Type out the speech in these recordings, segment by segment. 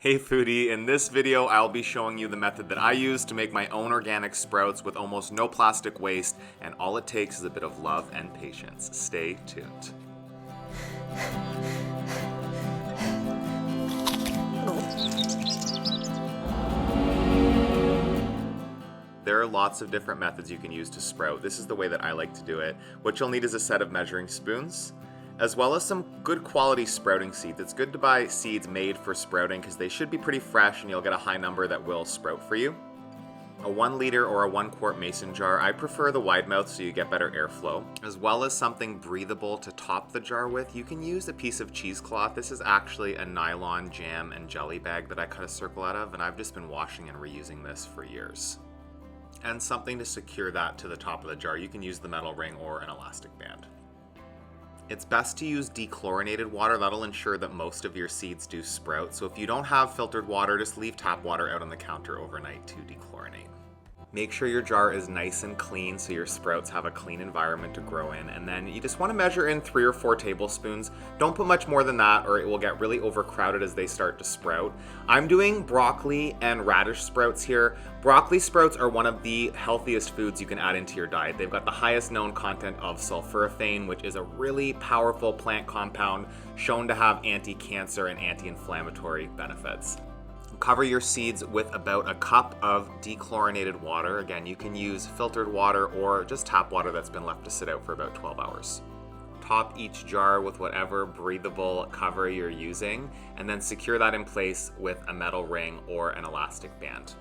Hey foodie, in this video I'll be showing you the method that I use to make my own organic sprouts with almost no plastic waste, and all it takes is a bit of love and patience. Stay tuned. There are lots of different methods you can use to sprout. This is the way that I like to do it. What you'll need is a set of measuring spoons, as well as some good quality sprouting seeds. It's good to buy seeds made for sprouting because they should be pretty fresh and you'll get a high number that will sprout for you. A 1 liter or a 1 quart mason jar. I prefer the wide mouth so you get better airflow. As well as something breathable to top the jar with, you can use a piece of cheesecloth. This is actually a nylon jam and jelly bag that I cut a circle out of, and I've just been washing and reusing this for years. And something to secure that to the top of the jar. You can use the metal ring or an elastic band. It's best to use dechlorinated water. That'll ensure that most of your seeds do sprout. So if you don't have filtered water, just leave tap water out on the counter overnight to dechlorinate. Make sure your jar is nice and clean so your sprouts have a clean environment to grow in. And then you just want to measure in 3 or 4 tablespoons. Don't put much more than that or it will get really overcrowded as they start to sprout. I'm doing broccoli and radish sprouts here. Broccoli sprouts are one of the healthiest foods you can add into your diet. They've got the highest known content of sulforaphane, which is a really powerful plant compound shown to have anti-cancer and anti-inflammatory benefits. Cover your seeds with about a cup of dechlorinated water. Again, you can use filtered water or just tap water that's been left to sit out for about 12 hours. Top each jar with whatever breathable cover you're using, and then secure that in place with a metal ring or an elastic band.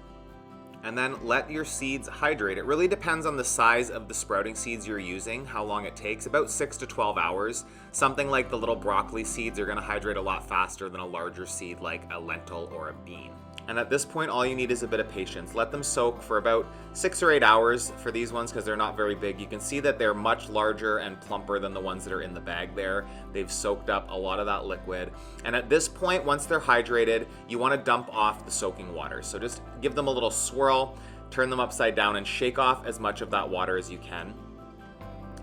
And then let your seeds hydrate. It really depends on the size of the sprouting seeds you're using, how long it takes, about 6 to 12 hours. Something like the little broccoli seeds are gonna hydrate a lot faster than a larger seed like a lentil or a bean. And at this point, all you need is a bit of patience. Let them soak for about 6 or 8 hours for these ones because they're not very big. You can see that they're much larger and plumper than the ones that are in the bag there. They've soaked up a lot of that liquid. And at this point, once they're hydrated, you want to dump off the soaking water. So just give them a little swirl, turn them upside down, and shake off as much of that water as you can.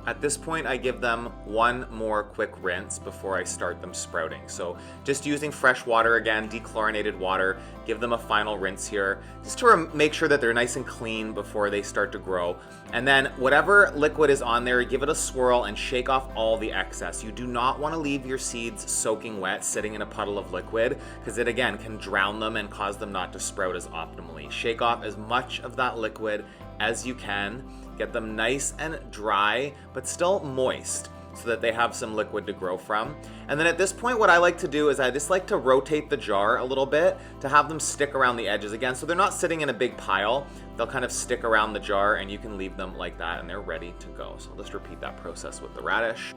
At this point, I give them one more quick rinse before I start them sprouting. So just using fresh water again, dechlorinated water, give them a final rinse here, just to make sure that they're nice and clean before they start to grow. And then whatever liquid is on there, give it a swirl and shake off all the excess. You do not want to leave your seeds soaking wet, sitting in a puddle of liquid, because it again can drown them and cause them not to sprout as optimally. Shake off as much of that liquid as you can. Get them nice and dry, but still moist, so that they have some liquid to grow from. And then at this point, what I like to do is I just like to rotate the jar a little bit to have them stick around the edges again, so they're not sitting in a big pile. They'll kind of stick around the jar and you can leave them like that and they're ready to go. So I'll just repeat that process with the radish.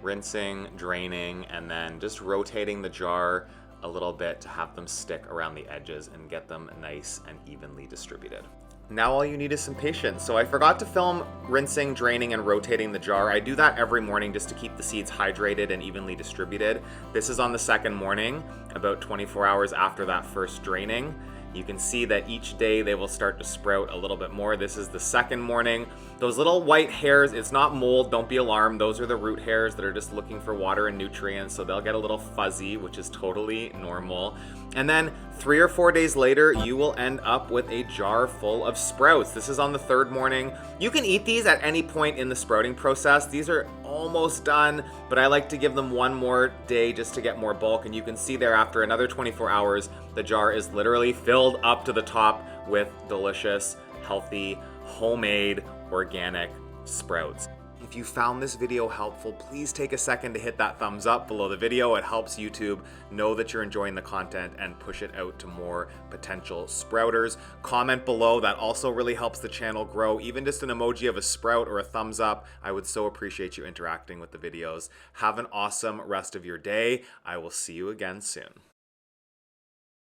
Rinsing, draining, and then just rotating the jar a little bit to have them stick around the edges and get them nice and evenly distributed. Now all you need is some patience. So I forgot to film rinsing, draining, and rotating the jar. I do that every morning just to keep the seeds hydrated and evenly distributed. This is on the second morning, about 24 hours after that first draining. You can see that each day they will start to sprout a little bit more. This is the second morning. Those little white hairs, it's not mold, don't be alarmed. Those are the root hairs that are just looking for water and nutrients, so they'll get a little fuzzy, which is totally normal. And then 3 or 4 days later, you will end up with a jar full of sprouts. This is on the third morning. You can eat these at any point in the sprouting process. These are almost done, but I like to give them one more day just to get more bulk. And you can see there after another 24 hours, the jar is literally filled up to the top with delicious, healthy, homemade, organic sprouts. If you found this video helpful, please take a second to hit that thumbs up below the video. It helps YouTube know that you're enjoying the content and push it out to more potential sprouters. Comment below, that also really helps the channel grow. Even just an emoji of a sprout or a thumbs up, I would so appreciate you interacting with the videos. Have an awesome rest of your day. I will see you again soon.